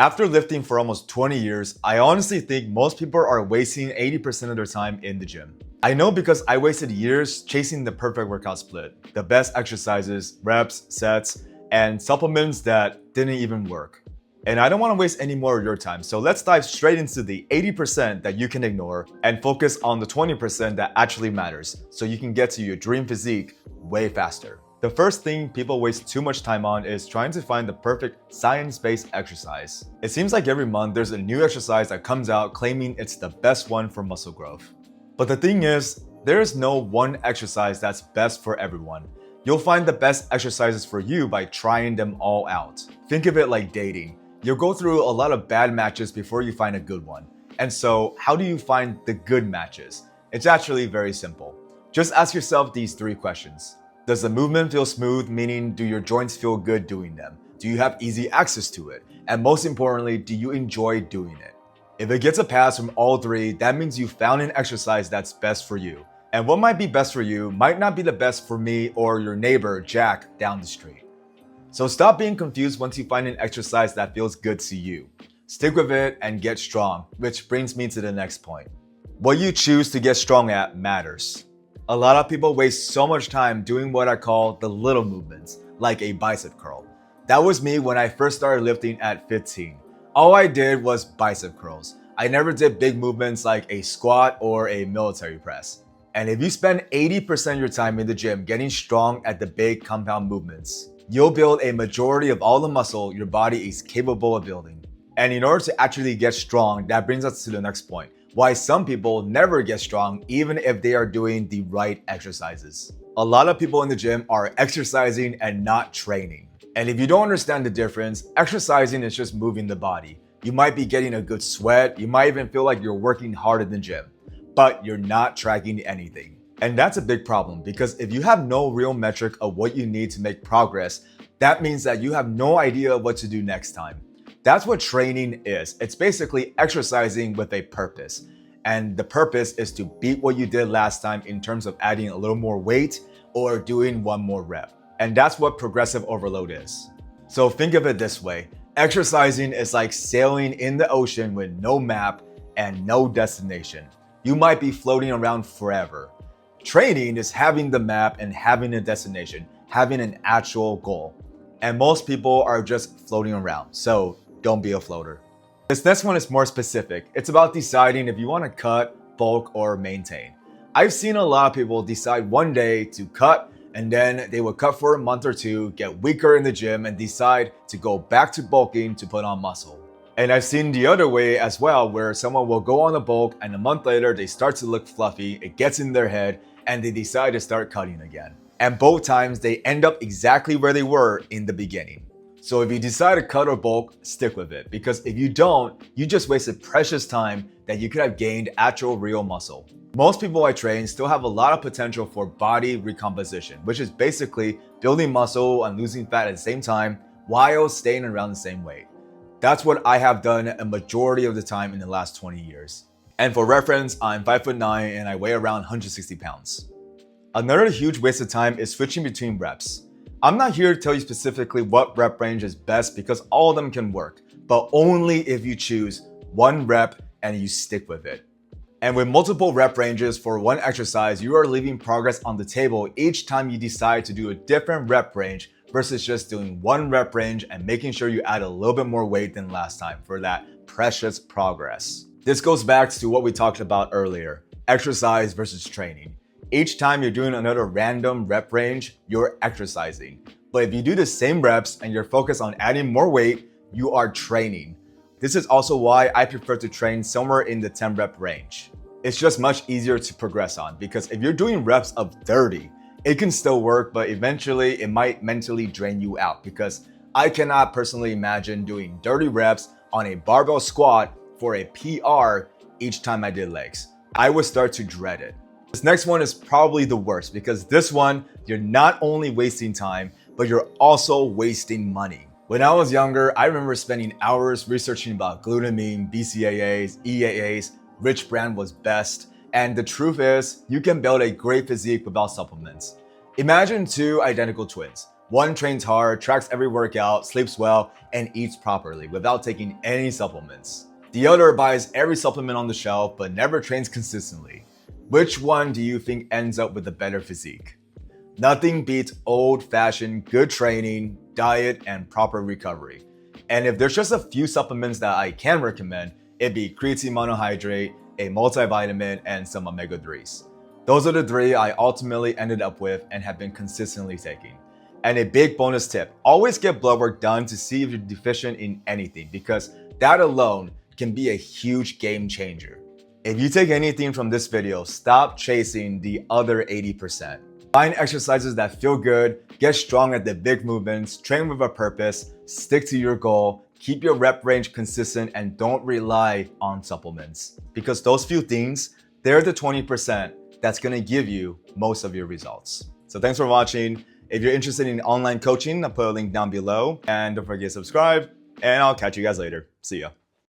After lifting for almost 20 years, I honestly think most people are wasting 80% of their time in the gym. I know because I wasted years chasing the perfect workout split, the best exercises, reps, sets, and supplements that didn't even work. And I don't want to waste any more of your time, so let's dive straight into the 80% that you can ignore and focus on the 20% that actually matters so you can get to your dream physique way faster. The first thing people waste too much time on is trying to find the perfect science-based exercise. It seems like every month there's a new exercise that comes out claiming it's the best one for muscle growth. But the thing is, there is no one exercise that's best for everyone. You'll find the best exercises for you by trying them all out. Think of it like dating. You'll go through a lot of bad matches before you find a good one. And so, how do you find the good matches? It's actually very simple. Just ask yourself these 3 questions. Does the movement feel smooth, meaning do your joints feel good doing them? Do you have easy access to it? And most importantly, do you enjoy doing it? If it gets a pass from all 3, that means you found an exercise that's best for you. And what might be best for you might not be the best for me or your neighbor, Jack, down the street. So stop being confused once you find an exercise that feels good to you. Stick with it and get strong, which brings me to the next point. What you choose to get strong at matters. A lot of people waste so much time doing what I call the little movements, like a bicep curl. That was me when I first started lifting at 15. All I did was bicep curls. I never did big movements like a squat or a military press. And if you spend 80% of your time in the gym getting strong at the big compound movements, you'll build a majority of all the muscle your body is capable of building. And in order to actually get strong, that brings us to the next point. Why some people never get strong even if they are doing the right exercises. A lot of people in the gym are exercising and not training. And if you don't understand the difference, exercising is just moving the body. You might be getting a good sweat, you might even feel like you're working hard in the gym, but you're not tracking anything. And that's a big problem because if you have no real metric of what you need to make progress, that means that you have no idea what to do next time. That's what training is. It's basically exercising with a purpose. And the purpose is to beat what you did last time in terms of adding a little more weight or doing one more rep. And that's what progressive overload is. So think of it this way. Exercising is like sailing in the ocean with no map and no destination. You might be floating around forever. Training is having the map and having a destination, having an actual goal. And most people are just floating around. So don't be a floater. This next one is more specific. It's about deciding if you want to cut, bulk, or maintain. I've seen a lot of people decide one day to cut and then they will cut for a month or 2, get weaker in the gym and decide to go back to bulking to put on muscle. And I've seen the other way as well where someone will go on a bulk and a month later they start to look fluffy, it gets in their head and they decide to start cutting again. And both times they end up exactly where they were in the beginning. So if you decide to cut or bulk, stick with it. Because if you don't, you just wasted precious time that you could have gained actual real muscle. Most people I train still have a lot of potential for body recomposition, which is basically building muscle and losing fat at the same time while staying around the same weight. That's what I have done a majority of the time in the last 20 years. And for reference, I'm 5'9" and I weigh around 160 pounds. Another huge waste of time is switching between reps. I'm not here to tell you specifically what rep range is best because all of them can work, but only if you choose one rep and you stick with it. And with multiple rep ranges for one exercise, you are leaving progress on the table each time you decide to do a different rep range versus just doing one rep range and making sure you add a little bit more weight than last time for that precious progress. This goes back to what we talked about earlier, exercise versus training. Each time you're doing another random rep range, you're exercising. But if you do the same reps and you're focused on adding more weight, you are training. This is also why I prefer to train somewhere in the 10 rep range. It's just much easier to progress on because if you're doing reps of 30, it can still work, but eventually it might mentally drain you out because I cannot personally imagine doing 30 reps on a barbell squat for a PR each time I did legs. I would start to dread it. This next one is probably the worst because this one, you're not only wasting time, but you're also wasting money. When I was younger, I remember spending hours researching about glutamine, BCAAs, EAAs, which brand was best. And the truth is, you can build a great physique without supplements. Imagine 2 identical twins. One trains hard, tracks every workout, sleeps well, and eats properly without taking any supplements. The other buys every supplement on the shelf but never trains consistently. Which one do you think ends up with a better physique? Nothing beats old-fashioned good training, diet, and proper recovery. And if there's just a few supplements that I can recommend, it'd be creatine monohydrate, a multivitamin, and some omega-3s. Those are the three I ultimately ended up with and have been consistently taking. And a big bonus tip, always get blood work done to see if you're deficient in anything, because that alone can be a huge game changer. If you take anything from this video, stop chasing the other 80%. Find exercises that feel good, get strong at the big movements, train with a purpose, stick to your goal, keep your rep range consistent, and don't rely on supplements. Because those few things, they're the 20% that's gonna give you most of your results. So thanks for watching. If you're interested in online coaching, I'll put a link down below. And don't forget to subscribe, and I'll catch you guys later. See ya.